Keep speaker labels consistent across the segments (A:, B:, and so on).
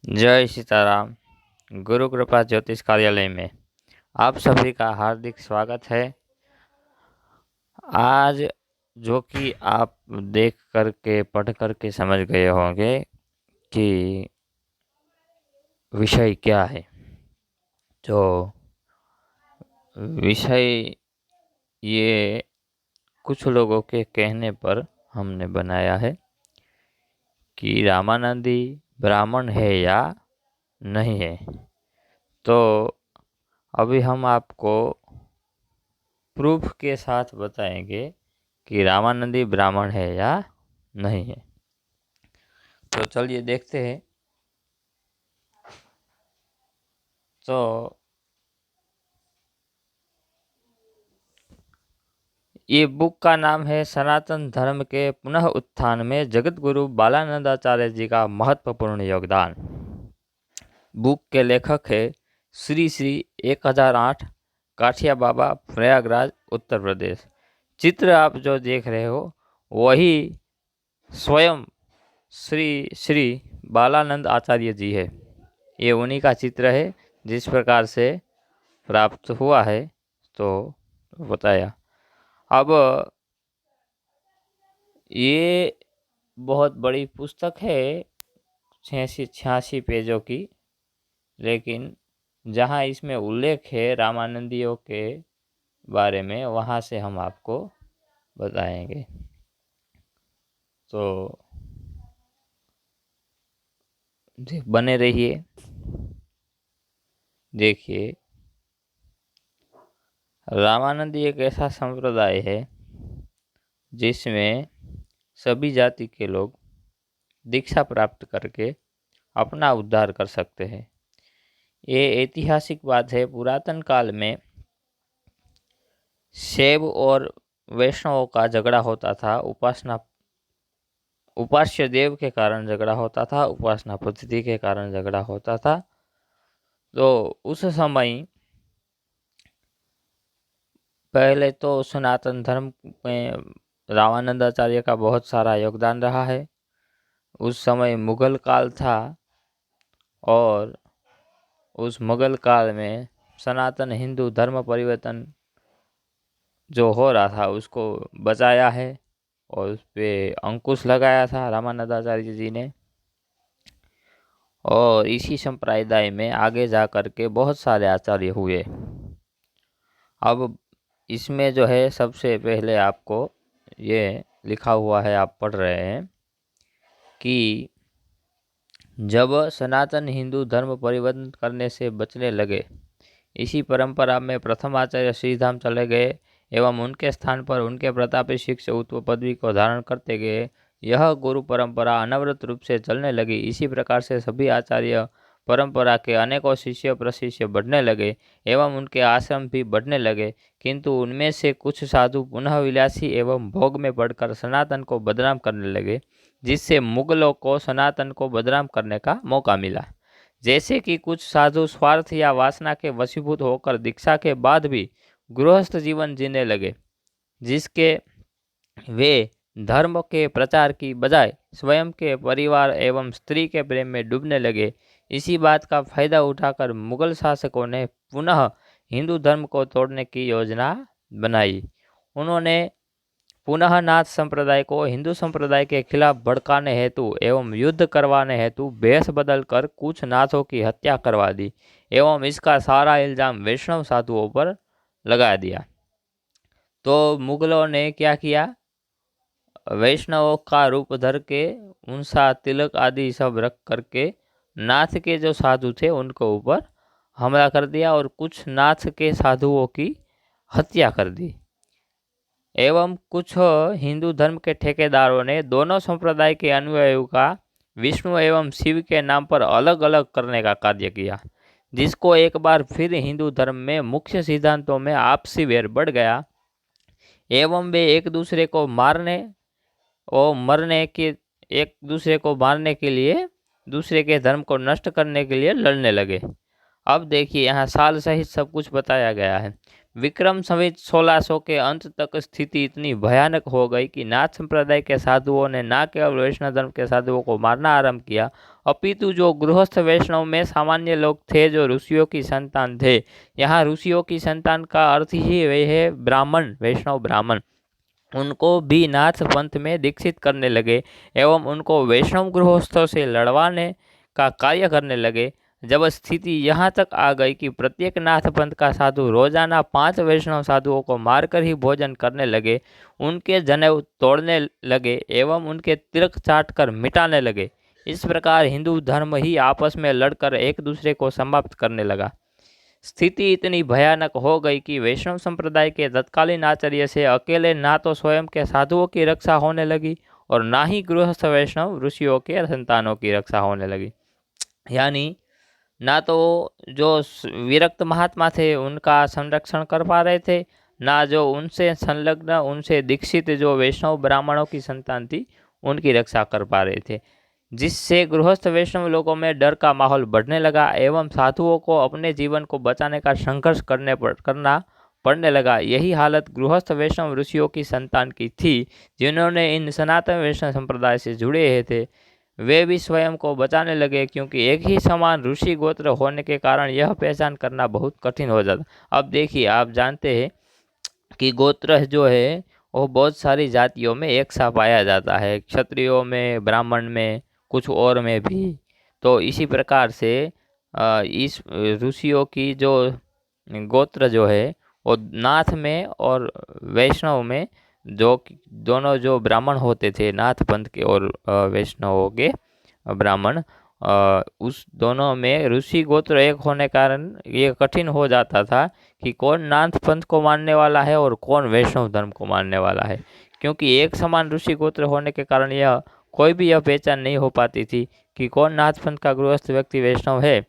A: जय सीताराम। गुरु कृपा ज्योतिष कार्यालय में आप सभी का हार्दिक स्वागत है। आज जो कि आप देख करके पढ़ करके समझ गए होंगे कि विषय क्या है। तो विषय ये कुछ लोगों के कहने पर हमने बनाया है कि रामानंदी ब्राह्मण है या नहीं है। तो अभी हम आपको प्रूफ के साथ बताएंगे कि रामानंदी ब्राह्मण है या नहीं है। तो चलिए देखते हैं। तो ये बुक का नाम है सनातन धर्म के पुनः उत्थान में जगत गुरु बालानंदाचार्य जी का महत्वपूर्ण योगदान। बुक के लेखक है श्री श्री 1008 काठिया बाबा, प्रयागराज, उत्तर प्रदेश। चित्र आप जो देख रहे हो वही स्वयं श्री श्री बालानंद आचार्य जी है। ये उन्हीं का चित्र है जिस प्रकार से प्राप्त हुआ है तो बताया। अब ये बहुत बड़ी पुस्तक है, 86 पेजों की, लेकिन जहाँ इसमें उल्लेख है रामानंदियों के बारे में वहाँ से हम आपको बताएंगे। तो बने रहिए, देखिए। रामानंदी एक ऐसा संप्रदाय है जिसमें सभी जाति के लोग दीक्षा प्राप्त करके अपना उद्धार कर सकते हैं। ये ऐतिहासिक बात है। पुरातन काल में शैव और वैष्णवों का झगड़ा होता था। उपास्य देव के कारण झगड़ा होता था, उपासना पद्धति के कारण झगड़ा होता था। तो उस समय पहले तो सनातन धर्म में रामानंदाचार्य का बहुत सारा योगदान रहा है। उस समय मुगल काल था और उस मुगल काल में सनातन हिंदू धर्म परिवर्तन जो हो रहा था उसको बचाया है और उस पर अंकुश लगाया था रामानंदाचार्य जी ने। और इसी संप्रदाय में आगे जा कर के बहुत सारे आचार्य हुए। अब इसमें जो है सबसे पहले आपको ये लिखा हुआ है, आप पढ़ रहे हैं कि जब सनातन हिंदू धर्म परिवर्तन करने से बचने लगे, इसी परंपरा में प्रथम आचार्य श्रीधाम चले गए एवं उनके स्थान पर उनके प्रतापी शिष्य उत्व पदवी को धारण करते गए। यह गुरु परंपरा अनवरत रूप से चलने लगी। इसी प्रकार से सभी आचार्य परंपरा के अनेकों शिष्य प्रशिष्य बढ़ने लगे एवं उनके आश्रम भी बढ़ने लगे, किंतु उनमें से कुछ साधु पुनः विलासी एवं भोग में पड़कर सनातन को बदनाम करने लगे, जिससे मुगलों को सनातन को बदनाम करने का मौका मिला। जैसे कि कुछ साधु स्वार्थ या वासना के वशीभूत होकर दीक्षा के बाद भी गृहस्थ जीवन जीने लगे, जिसके वे धर्म के प्रचार की बजाय स्वयं के परिवार एवं स्त्री के प्रेम में डूबने लगे। इसी बात का फायदा उठाकर मुगल शासकों ने पुनः हिंदू धर्म को तोड़ने की योजना बनाई। उन्होंने पुनः नाथ संप्रदाय को हिंदू संप्रदाय के खिलाफ भड़काने हेतु एवं युद्ध करवाने हेतु भेष बदलकर कुछ नाथों की हत्या करवा दी एवं इसका सारा इल्जाम वैष्णव साधुओं पर लगा दिया। तो मुगलों ने क्या किया, वैष्णवों का रूप धर के उनसा तिलक आदि सब रख करके नाथ के जो साधु थे उनके ऊपर हमला कर दिया और कुछ नाथ के साधुओं की हत्या कर दी। एवं कुछ हिंदू धर्म के ठेकेदारों ने दोनों संप्रदाय के अनुयायियों का विष्णु एवं शिव के नाम पर अलग अलग करने का कार्य किया, जिसको एक बार फिर हिंदू धर्म में मुख्य सिद्धांतों में आपसी वैर बढ़ गया एवं वे एक दूसरे को मारने के लिए दूसरे के धर्म को नष्ट करने के लिए लड़ने लगे। अब देखिए यहाँ साल सहित सब कुछ बताया गया है। विक्रम संवत 1600 के अंत तक स्थिति इतनी भयानक हो गई कि नाथ संप्रदाय के साधुओं ने न केवल वैष्णव धर्म के साधुओं को मारना आरंभ किया, अपितु जो गृहस्थ वैष्णव में सामान्य लोग थे जो ऋषियों की संतान थे, यहाँ ऋषियों की संतान का अर्थ ही वे है ब्राह्मण, वैष्णव ब्राह्मण, उनको भी नाथ पंथ में दीक्षित करने लगे एवं उनको वैष्णव गृहस्थों से लड़वाने का कार्य करने लगे। जब स्थिति यहाँ तक आ गई कि प्रत्येक नाथ पंथ का साधु रोजाना 5 वैष्णव साधुओं को मारकर ही भोजन करने लगे, उनके जनेऊ तोड़ने लगे एवं उनके तिलक चाट कर मिटाने लगे। इस प्रकार हिंदू धर्म ही आपस में लड़कर एक दूसरे को समाप्त करने लगा। स्थिति इतनी भयानक हो गई कि वैष्णव संप्रदाय के तत्कालीन आचार्य से अकेले ना तो स्वयं के साधुओं की रक्षा होने लगी और ना ही गृहस्थ वैष्णव ऋषियों के संतानों की रक्षा होने लगी। यानी ना तो जो विरक्त महात्मा थे उनका संरक्षण कर पा रहे थे, ना जो उनसे संलग्न, उनसे दीक्षित जो वैष्णव ब्राह्मणों की संतान थी उनकी रक्षा कर पा रहे थे, जिससे गृहस्थ वैष्णव लोगों में डर का माहौल बढ़ने लगा एवं साधुओं को अपने जीवन को बचाने का संघर्ष करना पड़ने लगा। यही हालत गृहस्थ वैष्णव ऋषियों की संतान की थी, जिन्होंने इन सनातन वैष्णव संप्रदाय से जुड़े थे। वे भी स्वयं को बचाने लगे, क्योंकि एक ही समान ऋषि गोत्र होने के कारण यह पहचान करना बहुत कठिन हो जाता। अब देखिए, आप जानते हैं कि गोत्र जो है वो बहुत सारी जातियों में एक सा पाया जाता है, क्षत्रियों में, ब्राह्मण में, कुछ और में भी। तो इसी प्रकार से इस ऋषियों की जो गोत्र जो है वो नाथ में और वैष्णव में, जो दोनों जो ब्राह्मण होते थे नाथ पंथ के और वैष्णवों के ब्राह्मण, उस दोनों में ऋषि गोत्र एक होने कारण ये कठिन हो जाता था कि कौन नाथ पंथ को मानने वाला है और कौन वैष्णव धर्म को मानने वाला है, क्योंकि एक समान ऋषि गोत्र होने के कारण यह कोई भी यह पहचान नहीं हो पाती थी कि कौन नाथ पंथ का गृहस्थ व्यक्ति वैष्णव है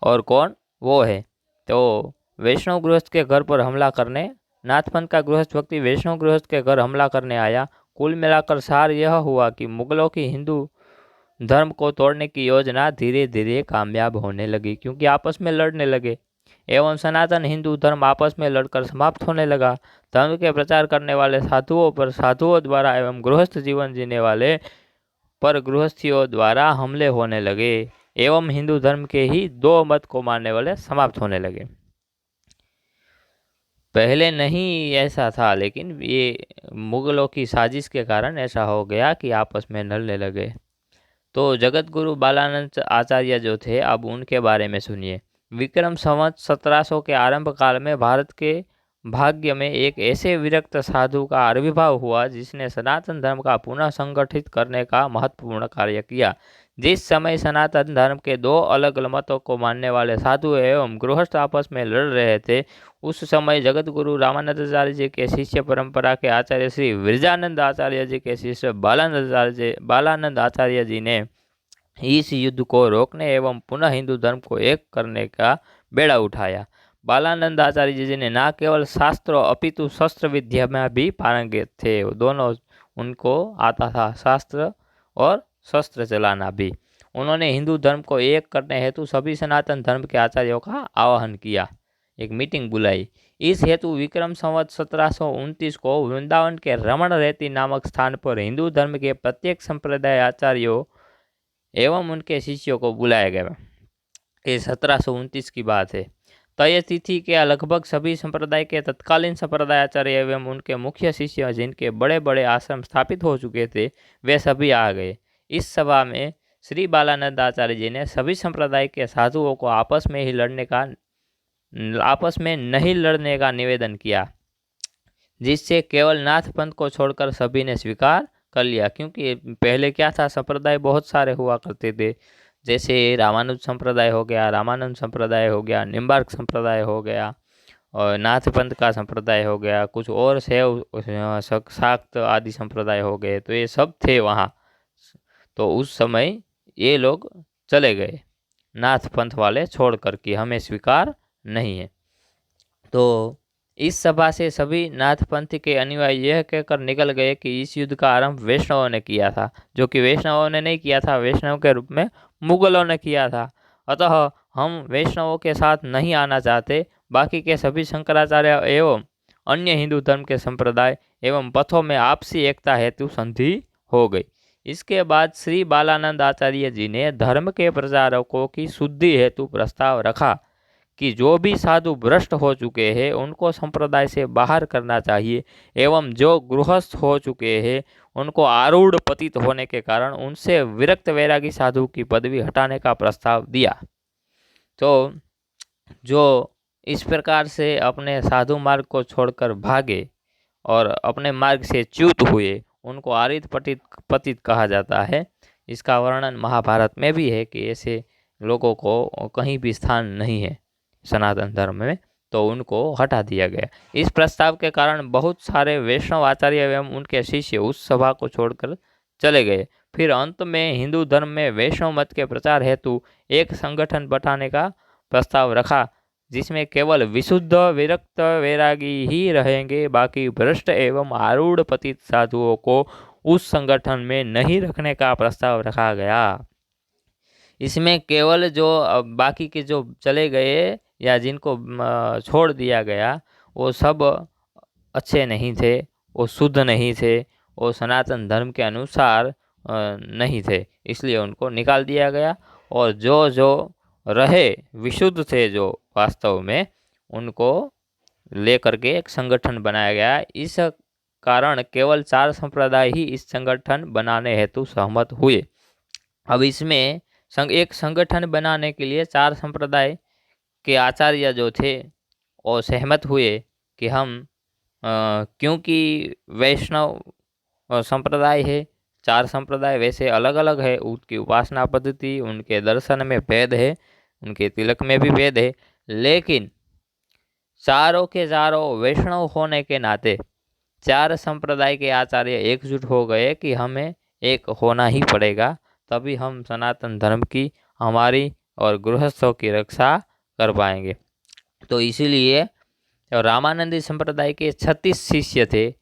A: और कौन वो है। तो वैष्णव गृहस्थ के घर पर हमला करने, नाथ पंथ का गृहस्थ व्यक्ति वैष्णव गृहस्थ के घर हमला करने आया। कुल मिलाकर सार यह हुआ कि मुगलों की हिंदू धर्म को तोड़ने की योजना धीरे धीरे कामयाब होने लगी, क्योंकि आपस में लड़ने लगे एवं सनातन हिंदू धर्म आपस में लड़कर समाप्त होने लगा। धर्म के प्रचार करने वाले साधुओं पर साधुओं द्वारा एवं गृहस्थ जीवन जीने वाले पर गृहस्थियों द्वारा हमले होने लगे एवं हिंदू धर्म के ही 2 मत को मानने वाले समाप्त होने लगे। पहले नहीं ऐसा था, लेकिन ये मुगलों की साजिश के कारण ऐसा हो गया कि आपस में लड़ने लगे। तो जगत गुरु बालानंद आचार्य जो थे, अब उनके बारे में सुनिए। विक्रम संवत 1700 के आरंभ काल में भारत के भाग्य में एक ऐसे विरक्त साधु का आविर्भाव हुआ जिसने सनातन धर्म का पुनः संगठित करने का महत्वपूर्ण कार्य किया। जिस समय सनातन धर्म के 2 अलग मतों को मानने वाले साधु एवं गृहस्थ आपस में लड़ रहे थे, उस समय जगत गुरु रामानंदाचार्य जी के शिष्य परंपरा के आचार्य श्री विरजानंद आचार्य जी के शिष्य बालानंद आचार्य जी ने इस युद्ध को रोकने एवं पुनः हिंदू धर्म को एक करने का बेड़ा उठाया। बालानंद आचार्य जी ने न केवल शास्त्रों अपितु शस्त्र विद्या में भी पारंगत थे, दोनों उनको आता था, शास्त्र और शस्त्र चलाना भी। उन्होंने हिंदू धर्म को एक करने हेतु सभी सनातन धर्म के आचार्यों का आह्वान किया, एक मीटिंग बुलाई। इस हेतु विक्रम संवत 1729 को वृंदावन के रमण रेती नामक स्थान पर हिंदू धर्म के प्रत्येक संप्रदाय आचार्यों एवं उनके शिष्यों को बुलाया गया। ये 1729 की बात है। तय तिथि के लगभग सभी संप्रदाय के तत्कालीन संप्रदाय आचार्य एवं उनके मुख्य शिष्य, जिनके बड़े बड़े आश्रम स्थापित हो चुके थे, वे सभी आ गए। इस सभा में श्री बालानंद आचार्य जी ने सभी संप्रदाय के साधुओं को आपस में नहीं लड़ने का निवेदन किया, जिससे केवल नाथ पंथ को छोड़कर सभी ने स्वीकार कर लिया। क्योंकि पहले क्या था, संप्रदाय बहुत सारे हुआ करते थे, जैसे रामानुज संप्रदाय हो गया, रामानंद संप्रदाय हो गया, निम्बार्क संप्रदाय हो गया और नाथ पंथ का संप्रदाय हो गया, कुछ और शैव शाक्त आदि संप्रदाय हो गए। तो ये सब थे वहाँ। तो उस समय ये लोग चले गए नाथ पंथ वाले छोड़कर कि हमें स्वीकार नहीं है। तो इस सभा से सभी नाथ पंथ के अनुयायी यह कहकर निकल गए कि इस युद्ध का आरंभ वैष्णवों ने किया था, जो कि वैष्णवों ने नहीं किया था, वैष्णव के रूप में मुगलों ने किया था। अतः हम वैष्णवों के साथ नहीं आना चाहते, बाकी के सभी शंकराचार्य एवं अन्य हिंदू धर्म के संप्रदाय एवं पथों में आपसी एकता हेतु संधि हो गई। इसके बाद श्री बालानंद आचार्य जी ने धर्म के प्रचारकों की शुद्धि हेतु प्रस्ताव रखा कि जो भी साधु भ्रष्ट हो चुके हैं उनको संप्रदाय से बाहर करना चाहिए एवं जो गृहस्थ हो चुके हैं उनको आरूढ़ पतित होने के कारण उनसे विरक्त वैरागी साधु की पदवी हटाने का प्रस्ताव दिया। तो जो इस प्रकार से अपने साधु मार्ग को छोड़कर भागे और अपने मार्ग से च्युत हुए उनको आरित पतित पतित कहा जाता है। इसका वर्णन महाभारत में भी है कि ऐसे लोगों को कहीं भी स्थान नहीं है सनातन धर्म में, तो उनको हटा दिया गया। इस प्रस्ताव के कारण बहुत सारे वैष्णव आचार्य एवं उनके शिष्य उस सभा को छोड़कर चले गए। फिर अंत में हिंदू धर्म में वैष्णव मत के प्रचार हेतु एक संगठन बनाने का प्रस्ताव रखा जिसमें केवल विशुद्ध विरक्त वैरागी ही रहेंगे, बाकी भ्रष्ट एवं आरूढ़ पतित साधुओं को उस संगठन में नहीं रखने का प्रस्ताव रखा गया। इसमें केवल जो बाकी के जो चले गए या जिनको छोड़ दिया गया वो सब अच्छे नहीं थे, वो शुद्ध नहीं थे, वो सनातन धर्म के अनुसार नहीं थे, इसलिए उनको निकाल दिया गया। और जो जो रहे विशुद्ध थे जो वास्तव में उनको लेकर के एक संगठन बनाया गया। इस कारण केवल 4 संप्रदाय ही इस संगठन बनाने हेतु सहमत हुए। अब इसमें एक संगठन बनाने के लिए 4 संप्रदाय के आचार्य जो थे वो सहमत हुए कि हम क्योंकि वैष्णव संप्रदाय है, 4 संप्रदाय वैसे अलग अलग है, उनकी उपासना पद्धति, उनके दर्शन में भेद है, उनके तिलक में भी भेद है, लेकिन चारों के चारों वैष्णव होने के नाते 4 संप्रदाय के आचार्य एकजुट हो गए कि हमें एक होना ही पड़ेगा, तभी हम सनातन धर्म की, हमारी और गृहस्थों की रक्षा कर पाएंगे। तो इसीलिए रामानंदी संप्रदाय के 36 शिष्य थे,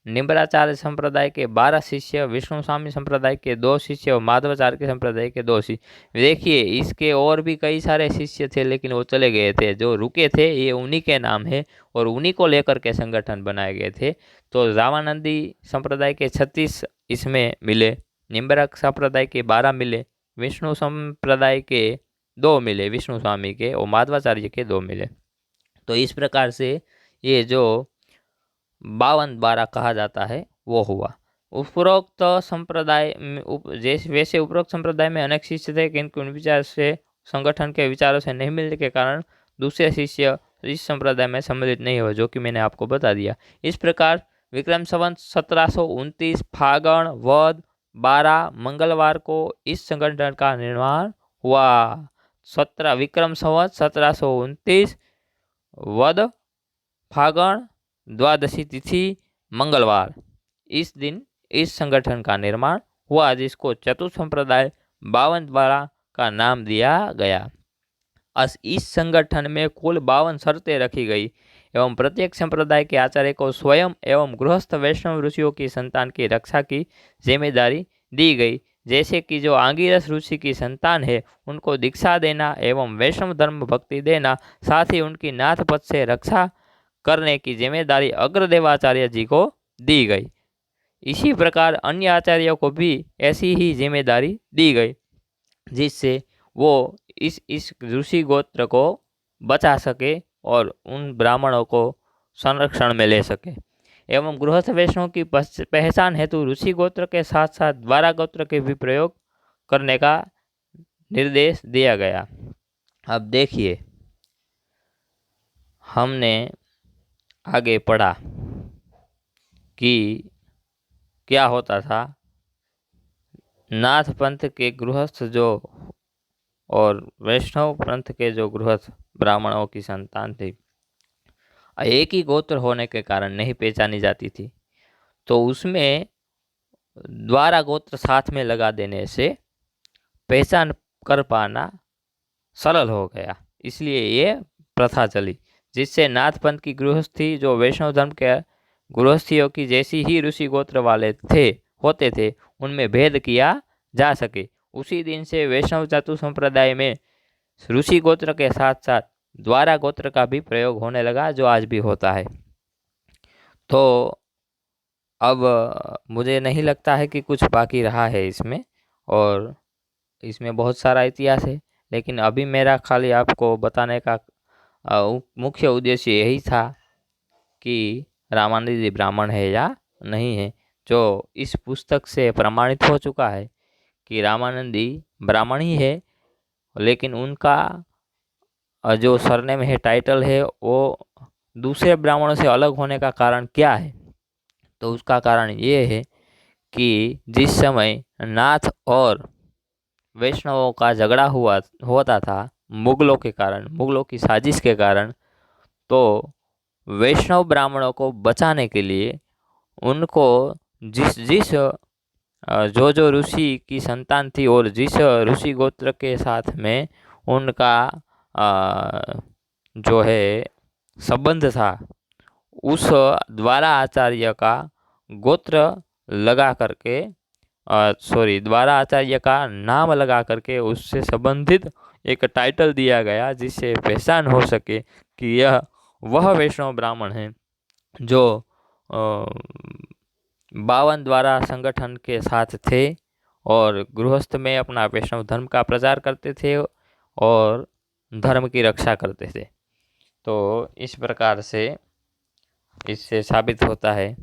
A: निम्बराचार्य संप्रदाय के 12 शिष्य, विष्णु स्वामी संप्रदाय के 2 शिष्य और माधवाचार्य के संप्रदाय के 2 शिष्य। देखिए इसके और भी कई सारे शिष्य थे लेकिन वो चले गए थे, जो रुके थे ये उन्हीं के नाम है और उन्हीं को लेकर के संगठन बनाए गए थे। तो रामानंदी संप्रदाय के 36 इसमें मिले, निम्बरा संप्रदाय के 12 मिले, विष्णु संप्रदाय के 2 मिले विष्णु स्वामी के, और माधवाचार्य के 2 मिले। तो इस प्रकार से ये जो 52 द्वारा कहा जाता है वो हुआ। उपरोक्त संप्रदाय वैसे उपरोक्त संप्रदाय में अनेक शिष्य थे किंतु उन विचार से संगठन के विचारों से नहीं मिलने के कारण दूसरे शिष्य इस संप्रदाय में सम्मिलित नहीं हुए, जो कि मैंने आपको बता दिया। इस प्रकार विक्रम संवत 1729 फागण वध 12 मंगलवार को इस संगठन का निर्माण हुआ। 17 विक्रम संवत 1729 वध फागण द्वादशी तिथि मंगलवार, इस दिन इस संगठन का निर्माण हुआ जिसको चतुर्थ संप्रदाय 52 द्वारा का नाम दिया गया। इस संगठन में कुल 52 शर्तें रखी गई एवं प्रत्येक संप्रदाय के आचार्य को स्वयं एवं गृहस्थ वैष्णव ऋषियों की संतान की रक्षा की जिम्मेदारी दी गई, जैसे कि जो आंगिरस ऋषि की संतान है उनको दीक्षा देना एवं वैष्णव धर्म भक्ति देना, साथ ही उनकी नाथ पद से रक्षा करने की जिम्मेदारी अग्रदेवाचार्य जी को दी गई। इसी प्रकार अन्य आचार्यों को भी ऐसी ही जिम्मेदारी दी गई जिससे वो इस ऋषि गोत्र को बचा सके और उन ब्राह्मणों को संरक्षण में ले सके। एवं गृहस्थ वैष्णव की पहचान हेतु ऋषि गोत्र के साथ साथ द्वारा गोत्र के भी प्रयोग करने का निर्देश दिया गया। अब देखिए हमने आगे पढ़ा कि क्या होता था, नाथ पंथ के गृहस्थ जो और वैष्णव पंथ के जो गृहस्थ ब्राह्मणों की संतान थी एक ही गोत्र होने के कारण नहीं पहचानी जाती थी, तो उसमें द्वारा गोत्र साथ में लगा देने से पहचान कर पाना सरल हो गया, इसलिए ये प्रथा चली, जिससे नाथ पंथ की गृहस्थी जो वैष्णव धर्म के गृहस्थियों की जैसी ही ऋषि गोत्र वाले होते थे उनमें भेद किया जा सके। उसी दिन से वैष्णव चतुर्थ संप्रदाय में ऋषि गोत्र के साथ साथ द्वारा गोत्र का भी प्रयोग होने लगा, जो आज भी होता है। तो अब मुझे नहीं लगता है कि कुछ बाकी रहा है इसमें, और इसमें बहुत सारा इतिहास है, लेकिन अभी मेरा खाली आपको बताने का मुख्य उद्देश्य यही था कि रामानंद जी ब्राह्मण है या नहीं है, जो इस पुस्तक से प्रमाणित हो चुका है कि रामानंद जी ब्राह्मण ही है, लेकिन उनका जो सरनेम है, टाइटल है, वो दूसरे ब्राह्मणों से अलग होने का कारण क्या है? तो उसका कारण ये है कि जिस समय नाथ और वैष्णवों का झगड़ा होता था मुगलों के कारण, मुगलों की साजिश के कारण, तो वैष्णव ब्राह्मणों को बचाने के लिए उनको जिस जिस जो ऋषि की संतान थी और जिस ऋषि गोत्र के साथ में उनका जो है संबंध था, उस द्वारा आचार्य का गोत्र लगा करके द्वारा आचार्य का नाम लगा करके उससे संबंधित एक टाइटल दिया गया, जिससे पहचान हो सके कि यह वह वैष्णव ब्राह्मण है जो 52 द्वारा संगठन के साथ थे और गृहस्थ में अपना वैष्णव धर्म का प्रचार करते थे और धर्म की रक्षा करते थे। तो इस प्रकार से इससे साबित होता है,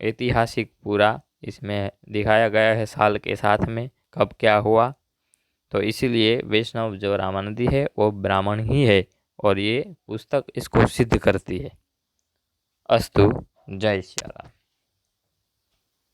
A: ऐतिहासिक पूरा इसमें दिखाया गया है साल के साथ में कब क्या हुआ। तो इसीलिए वैष्णव जो रामानंदी है वो ब्राह्मण ही है, और ये पुस्तक इसको सिद्ध करती है। अस्तु, जय श्री राम।